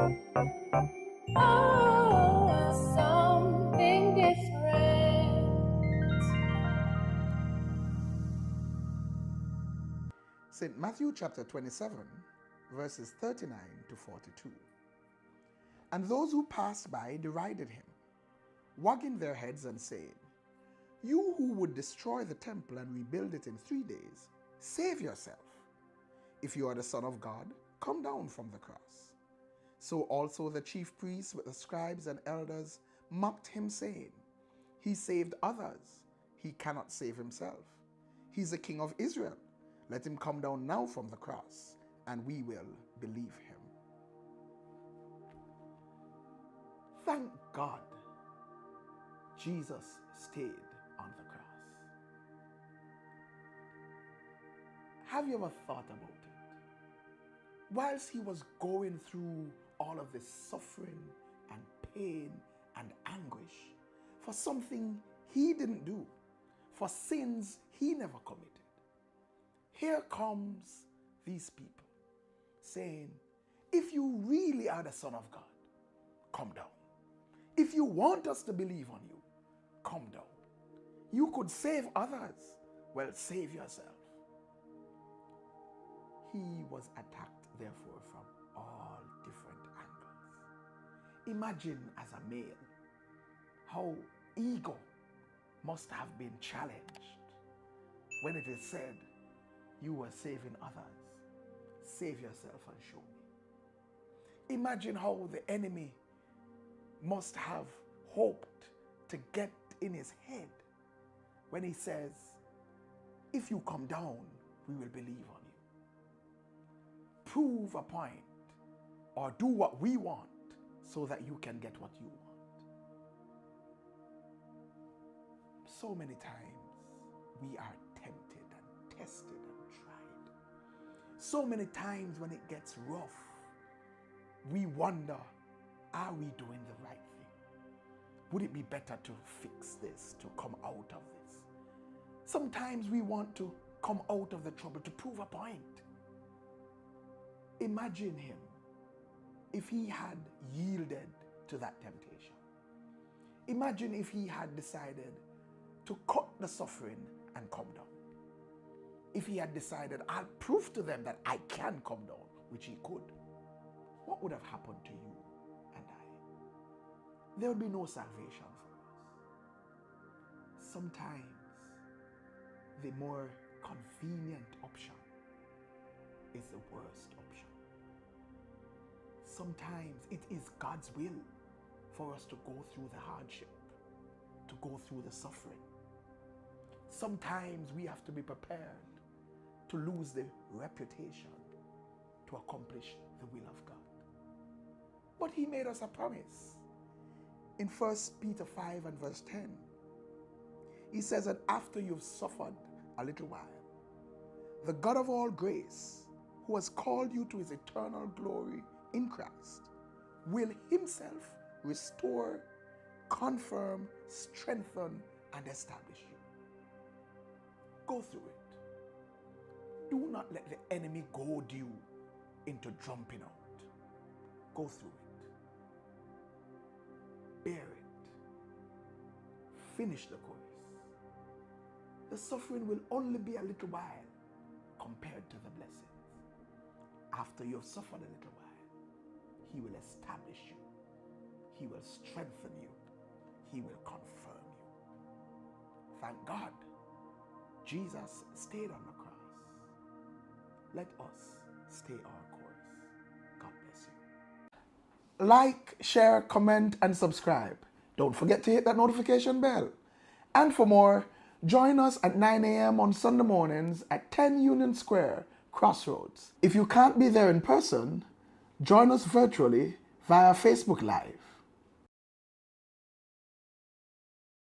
Oh, something different. St. Matthew chapter 27, verses 39 to 42. And those who passed by derided him, wagging their heads and saying, "You who would destroy the temple and rebuild it in 3 days, save yourself. If you are the Son of God, come down from the cross." So also the chief priests with the scribes and elders mocked him, saying, "He saved others. He cannot save himself. He's the King of Israel. Let him come down now from the cross, and we will believe him." Thank God Jesus stayed on the cross. Have you ever thought about it? Whilst he was going through all of this suffering and pain and anguish for something he didn't do, for sins he never committed, here comes these people saying, "If you really are the Son of God, come down. If you want us to believe on you, come down. You could save others. Well, save yourself." He was attacked, therefore, from all different angles. Imagine as a male how ego must have been challenged when it is said, "You were saving others. Save yourself and show me." Imagine how the enemy must have hoped to get in his head when he says, "If you come down, we will believe on you. Prove a point or do what we want so that you can get what you want." So many times we are tempted and tested and tried. So many times when it gets rough, we wonder, are we doing the right thing? Would it be better to fix this, to come out of this? Sometimes we want to come out of the trouble to prove a point. Imagine him if he had yielded to that temptation. Imagine if he had decided to cut the suffering and come down. If he had decided, "I'll prove to them that I can come down," which he could, what would have happened to you and I? There would be no salvation for us. Sometimes the more convenient option is the worst option. Sometimes it is God's will for us to go through the hardship, to go through the suffering. Sometimes we have to be prepared to lose the reputation to accomplish the will of God. But he made us a promise. In 1 Peter 5 and verse 10, he says that after you've suffered a little while, the God of all grace, who has called you to his eternal glory in Christ, will himself restore, confirm, strengthen, and establish you. Go through it. Do not let the enemy goad you into jumping out. Go through it. Bear it. Finish the course. The suffering will only be a little while compared to the blessings. After you've suffered a little while, he will establish you. He will strengthen you. He will confirm you. Thank God, Jesus stayed on the cross. Let us stay our course. God bless you. Like, share, comment, and subscribe. Don't forget to hit that notification bell. And for more, join us at 9 a.m. on Sunday mornings at 10 Union Square, Crossroads. If you can't be there in person, join us virtually via Facebook Live.